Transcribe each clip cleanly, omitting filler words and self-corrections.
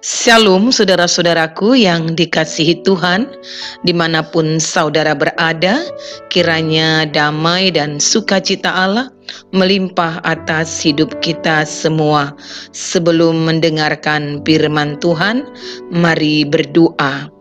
Shalom saudara-saudaraku yang dikasihi Tuhan, dimanapun saudara berada, kiranya damai dan sukacita Allah melimpah atas hidup kita semua. Sebelum mendengarkan firman Tuhan, mari berdoa.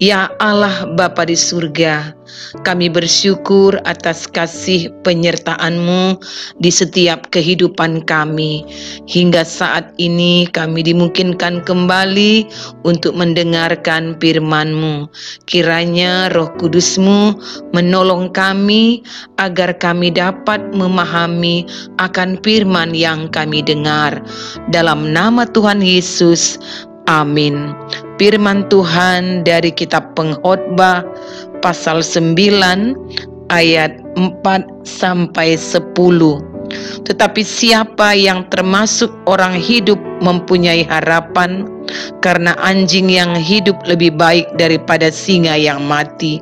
Ya Allah Bapa di surga, kami bersyukur atas kasih penyertaan-Mu di setiap kehidupan kami. Hingga saat ini kami dimungkinkan kembali untuk mendengarkan firman-Mu. Kiranya Roh Kudus-Mu menolong kami agar kami dapat memahami akan firman yang kami dengar. Dalam nama Tuhan Yesus, amin. Firman Tuhan dari kitab Pengkhotbah pasal 9 ayat 4 sampai 10. Tetapi siapa yang termasuk orang hidup mempunyai harapan, karena anjing yang hidup lebih baik daripada singa yang mati.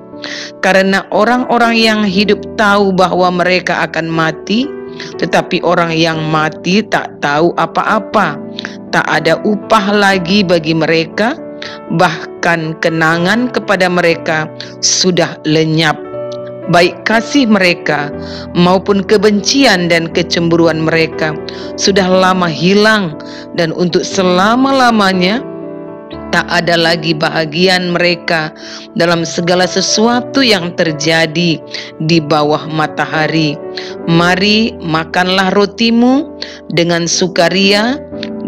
Karena orang-orang yang hidup tahu bahwa mereka akan mati, tetapi orang yang mati tak tahu apa-apa. Tak ada upah lagi bagi mereka, bahkan kenangan kepada mereka sudah lenyap. Baik kasih mereka maupun kebencian dan kecemburuan mereka sudah lama hilang, dan untuk selama-lamanya tak ada lagi bahagian mereka dalam segala sesuatu yang terjadi di bawah matahari. Mari makanlah rotimu dengan sukaria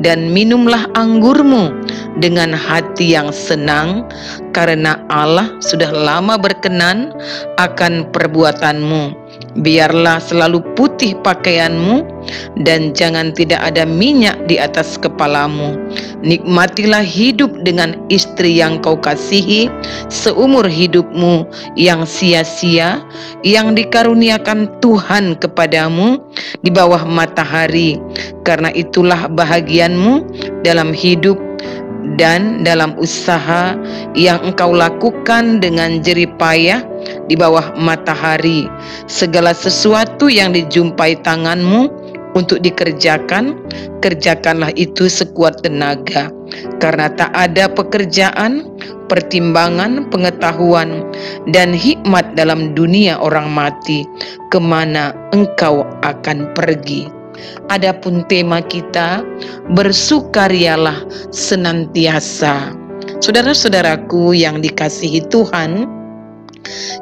dan minumlah anggurmu dengan hati yang senang, karena Allah sudah lama berkenan akan perbuatanmu. Biarlah selalu putih pakaianmu, dan jangan tidak ada minyak di atas kepalamu. Nikmatilah hidup dengan istri yang kau kasihi seumur hidupmu yang sia-sia, yang dikaruniakan Tuhan kepadamu di bawah matahari. Karena itulah bahagianmu dalam hidup dan dalam usaha yang engkau lakukan dengan jerih payah di bawah matahari. Segala sesuatu yang dijumpai tanganmu untuk dikerjakan, kerjakanlah itu sekuat tenaga. Karena tak ada pekerjaan, pertimbangan, pengetahuan, dan hikmat dalam dunia orang mati, kemana engkau akan pergi. Adapun tema kita, bersukarialah senantiasa. Saudara-saudaraku yang dikasihi Tuhan,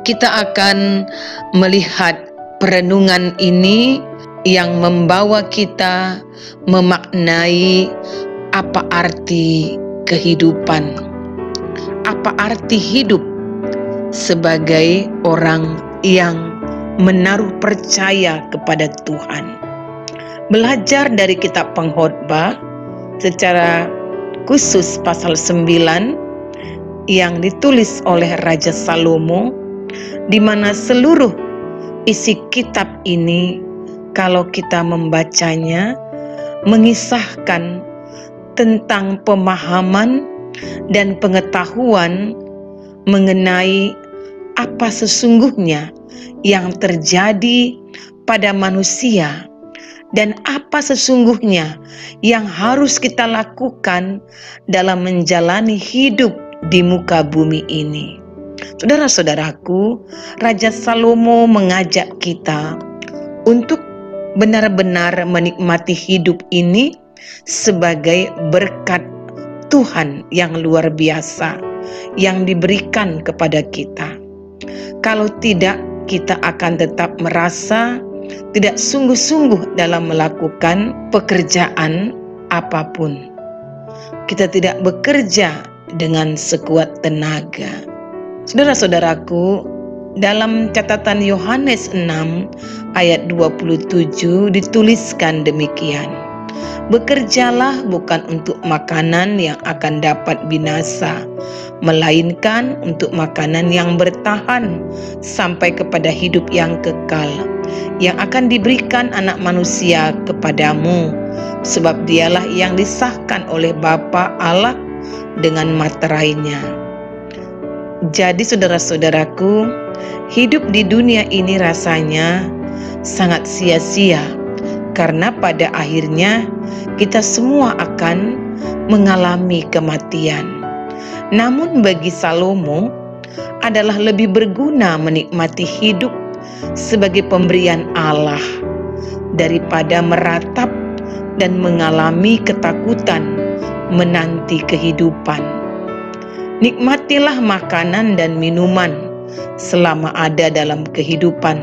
kita akan melihat perenungan ini yang membawa kita memaknai apa arti kehidupan, apa arti hidup sebagai orang yang menaruh percaya kepada Tuhan. Belajar dari kitab Pengkhotbah, secara khusus pasal 9 yang ditulis oleh Raja Salomo, di mana seluruh isi kitab ini kalau kita membacanya mengisahkan tentang pemahaman dan pengetahuan mengenai apa sesungguhnya yang terjadi pada manusia, dan apa sesungguhnya yang harus kita lakukan dalam menjalani hidup di muka bumi ini. Saudara-saudaraku, Raja Salomo mengajak kita untuk benar-benar menikmati hidup ini sebagai berkat Tuhan yang luar biasa yang diberikan kepada kita. Kalau tidak, kita akan tetap merasa tidak sungguh-sungguh dalam melakukan pekerjaan apapun. Kita tidak bekerja dengan sekuat tenaga. Saudara-saudaraku, dalam catatan Yohanes 6 ayat 27 dituliskan demikian: bekerjalah bukan untuk makanan yang akan dapat binasa, melainkan untuk makanan yang bertahan sampai kepada hidup yang kekal, yang akan diberikan Anak Manusia kepadamu, sebab dialah yang disahkan oleh Bapa Allah dengan materainya. Jadi saudara-saudaraku, hidup di dunia ini rasanya sangat sia-sia, karena pada akhirnya kita semua akan mengalami kematian. Namun bagi Salomo adalah lebih berguna menikmati hidup sebagai pemberian Allah daripada meratap dan mengalami ketakutan menanti kehidupan. Nikmatilah makanan dan minuman selama ada dalam kehidupan,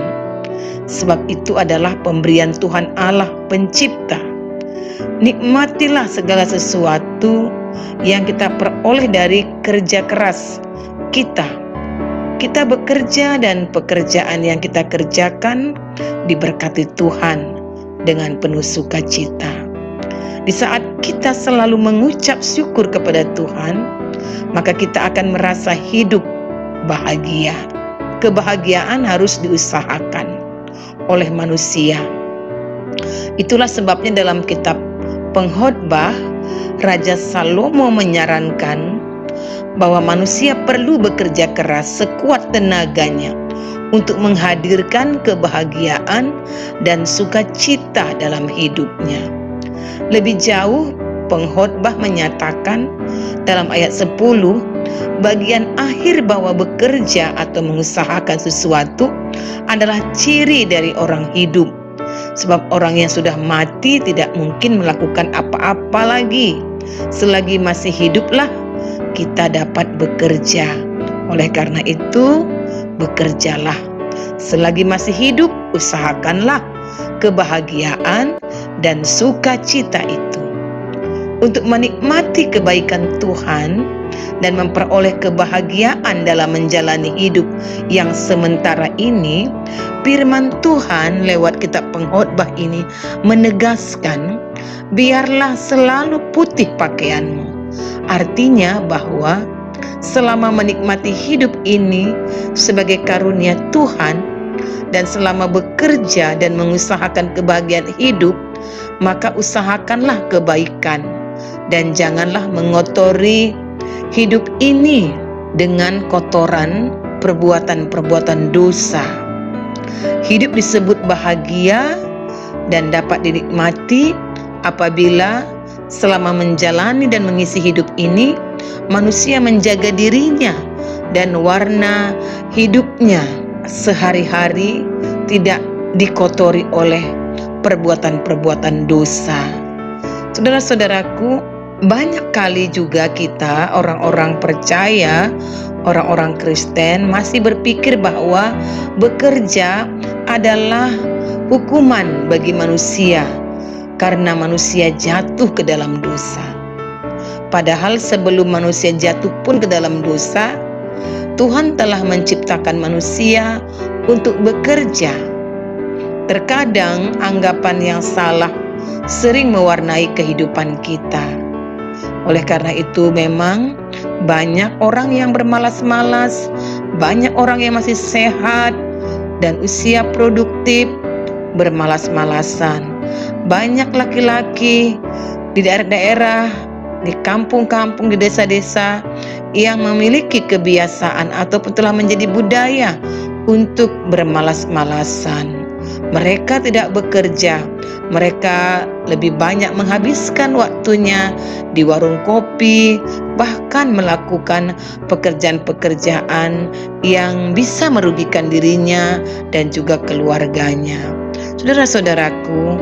sebab itu adalah pemberian Tuhan Allah Pencipta. Nikmatilah segala sesuatu yang kita peroleh dari kerja keras kita. Kita bekerja dan pekerjaan yang kita kerjakan diberkati Tuhan dengan penuh sukacita. Di saat kita selalu mengucap syukur kepada Tuhan, maka kita akan merasa hidup bahagia. Kebahagiaan harus diusahakan oleh manusia. Itulah sebabnya dalam kitab Pengkhotbah, Raja Salomo menyarankan bahwa manusia perlu bekerja keras sekuat tenaganya untuk menghadirkan kebahagiaan dan sukacita dalam hidupnya. Lebih jauh, Pengkhotbah menyatakan dalam ayat 10, bagian akhir bahwa bekerja atau mengusahakan sesuatu adalah ciri dari orang hidup. Sebab orang yang sudah mati tidak mungkin melakukan apa-apa lagi. Selagi masih hiduplah kita dapat bekerja. Oleh karena itu, bekerjalah. Selagi masih hidup, usahakanlah kebahagiaan dan sukacita itu. Untuk menikmati kebaikan Tuhan dan memperoleh kebahagiaan dalam menjalani hidup yang sementara ini, firman Tuhan lewat kitab Pengkhotbah ini menegaskan, biarlah selalu putih pakaianmu. Artinya bahwa selama menikmati hidup ini sebagai karunia Tuhan dan selama bekerja dan mengusahakan kebahagiaan hidup, maka usahakanlah kebaikan dan janganlah mengotori hidup ini dengan kotoran perbuatan-perbuatan dosa. Hidup disebut bahagia dan dapat dinikmati apabila selama menjalani dan mengisi hidup ini, manusia menjaga dirinya dan warna hidupnya sehari-hari tidak dikotori oleh perbuatan-perbuatan dosa. Saudara-saudaraku, banyak kali juga kita orang-orang percaya, orang-orang Kristen masih berpikir bahwa bekerja adalah hukuman bagi manusia karena manusia jatuh ke dalam dosa. Padahal sebelum manusia jatuh pun ke dalam dosa, Tuhan telah menciptakan manusia untuk bekerja. Terkadang anggapan yang salah sering mewarnai kehidupan kita. Oleh karena itu memang banyak orang yang bermalas-malas, banyak orang yang masih sehat dan usia produktif bermalas-malasan. Banyak laki-laki di daerah-daerah, di kampung-kampung, di desa-desa yang memiliki kebiasaan ataupun telah menjadi budaya untuk bermalas-malasan. Mereka tidak bekerja, mereka lebih banyak menghabiskan waktunya di warung kopi, bahkan melakukan pekerjaan-pekerjaan yang bisa merugikan dirinya dan juga keluarganya. Saudara-saudaraku,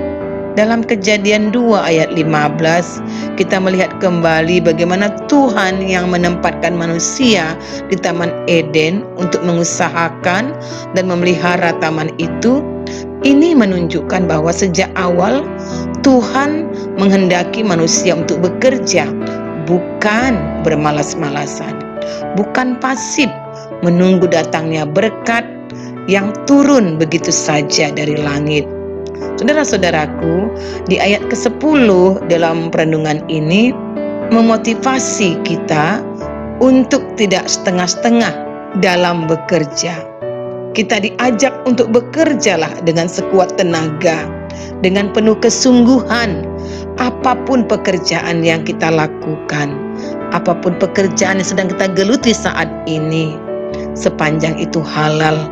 dalam Kejadian 2 ayat 15, kita melihat kembali bagaimana Tuhan yang menempatkan manusia di Taman Eden untuk mengusahakan dan memelihara taman itu. Ini menunjukkan bahwa sejak awal Tuhan menghendaki manusia untuk bekerja, bukan bermalas-malasan, bukan pasif menunggu datangnya berkat yang turun begitu saja dari langit. Saudara-saudaraku, di ayat ke-10 dalam perenungan ini memotivasi kita untuk tidak setengah-setengah dalam bekerja. Kita diajak untuk bekerjalah dengan sekuat tenaga, dengan penuh kesungguhan. Apapun pekerjaan yang kita lakukan, apapun pekerjaan yang sedang kita geluti saat ini, sepanjang itu halal,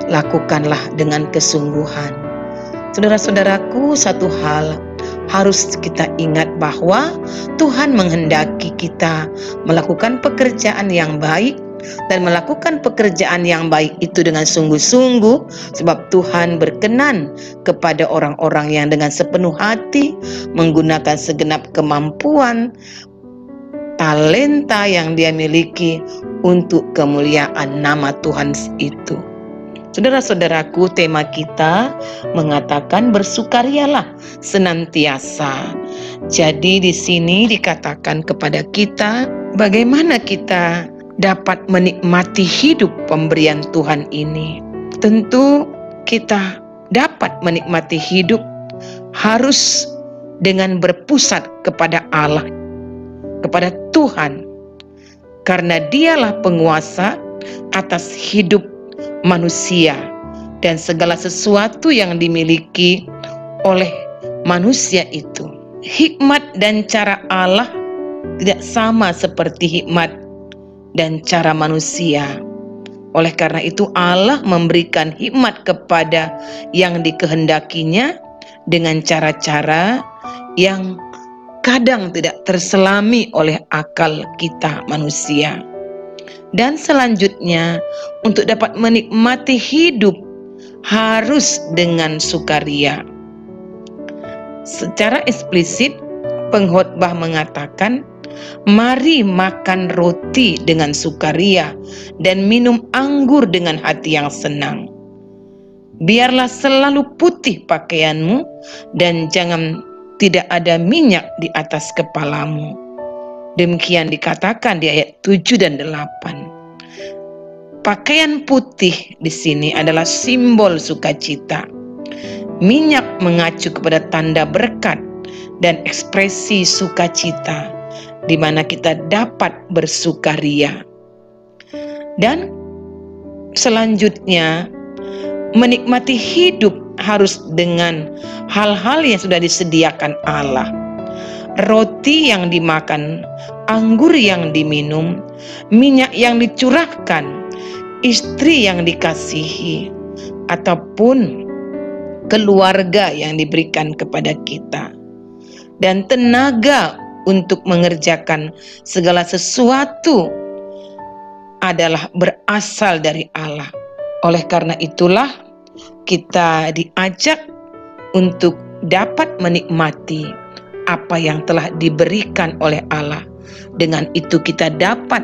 lakukanlah dengan kesungguhan. Saudara-saudaraku, satu hal, harus kita ingat bahwa Tuhan menghendaki kita melakukan pekerjaan yang baik, dan melakukan pekerjaan yang baik itu dengan sungguh-sungguh, sebab Tuhan berkenan kepada orang-orang yang dengan sepenuh hati menggunakan segenap kemampuan, talenta yang dia miliki untuk kemuliaan nama Tuhan itu. Saudara-saudaraku, tema kita mengatakan bersukarialah senantiasa. Jadi di sini dikatakan kepada kita bagaimana kita dapat menikmati hidup pemberian Tuhan ini. Tentu kita dapat menikmati hidup harus dengan berpusat kepada Allah, kepada Tuhan, karena Dialah penguasa atas hidup manusia dan segala sesuatu yang dimiliki oleh manusia itu. Hikmat dan cara Allah tidak sama seperti hikmat dan cara manusia. Oleh karena itu Allah memberikan hikmat kepada yang dikehendakinya dengan cara-cara yang kadang tidak terselami oleh akal kita manusia. Dan selanjutnya, untuk dapat menikmati hidup harus dengan sukaria. Secara eksplisit, pengkhotbah mengatakan, mari makan roti dengan sukaria dan minum anggur dengan hati yang senang. Biarlah selalu putih pakaianmu dan jangan tidak ada minyak di atas kepalamu. Demikian dikatakan di ayat 7 dan 8. Pakaian putih di sini adalah simbol sukacita. Minyak mengacu kepada tanda berkat dan ekspresi sukacita, di mana kita dapat bersukaria. Dan selanjutnya, menikmati hidup harus dengan hal-hal yang sudah disediakan Allah. Roti yang dimakan, anggur yang diminum, minyak yang dicurahkan, istri yang dikasihi, ataupun keluarga yang diberikan kepada kita, dan tenaga untuk mengerjakan segala sesuatu adalah berasal dari Allah. Oleh karena itulah kita diajak untuk dapat menikmati apa yang telah diberikan oleh Allah. Dengan itu kita dapat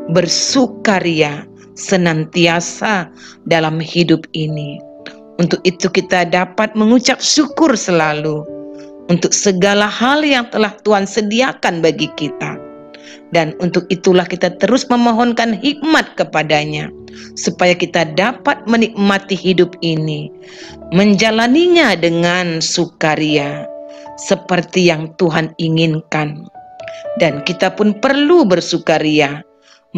bersukaria senantiasa dalam hidup ini. Untuk itu kita dapat mengucap syukur selalu untuk segala hal yang telah Tuhan sediakan bagi kita. Dan untuk itulah kita terus memohonkan hikmat kepadanya, supaya kita dapat menikmati hidup ini, menjalaninya dengan sukaria, seperti yang Tuhan inginkan. Dan kita pun perlu bersukaria,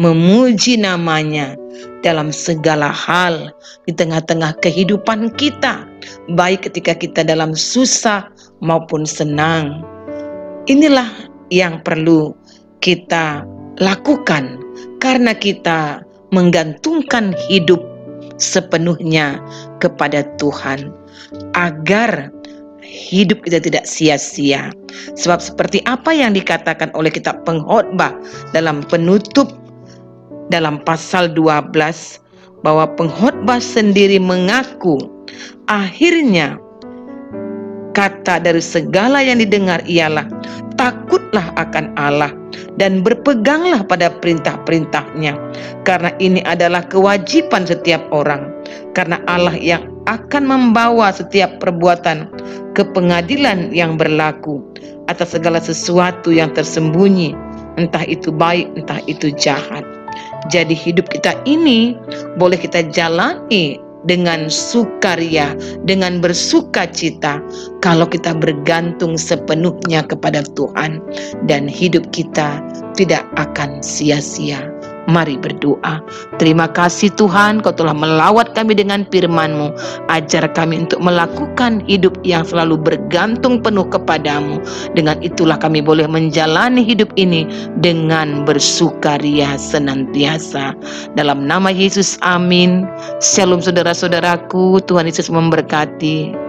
memuji namanya dalam segala hal di tengah-tengah kehidupan kita, baik ketika kita dalam susah maupun senang. Inilah yang perlu kita lakukan, karena kita menggantungkan hidup sepenuhnya kepada Tuhan, agar hidup kita tidak sia-sia. Sebab seperti apa yang dikatakan oleh kitab Pengkhotbah dalam penutup dalam pasal 12, bahwa pengkhotbah sendiri mengaku akhirnya kata dari segala yang didengar ialah takutlah akan Allah dan berpeganglah pada perintah-perintahnya, karena ini adalah kewajiban setiap orang, karena Allah yang akan membawa setiap perbuatan ke pengadilan yang berlaku atas segala sesuatu yang tersembunyi, entah itu baik, entah itu jahat. Jadi hidup kita ini boleh kita jalani dengan sukaria, dengan bersukacita, kalau kita bergantung sepenuhnya kepada Tuhan, dan hidup kita tidak akan sia-sia. Mari berdoa. Terima kasih Tuhan, Kau telah melawat kami dengan firman-Mu. Ajar kami untuk melakukan hidup yang selalu bergantung penuh kepadamu. Dengan itulah kami boleh menjalani hidup ini dengan bersukaria senantiasa. Dalam nama Yesus, amin. Shalom saudara-saudaraku, Tuhan Yesus memberkati.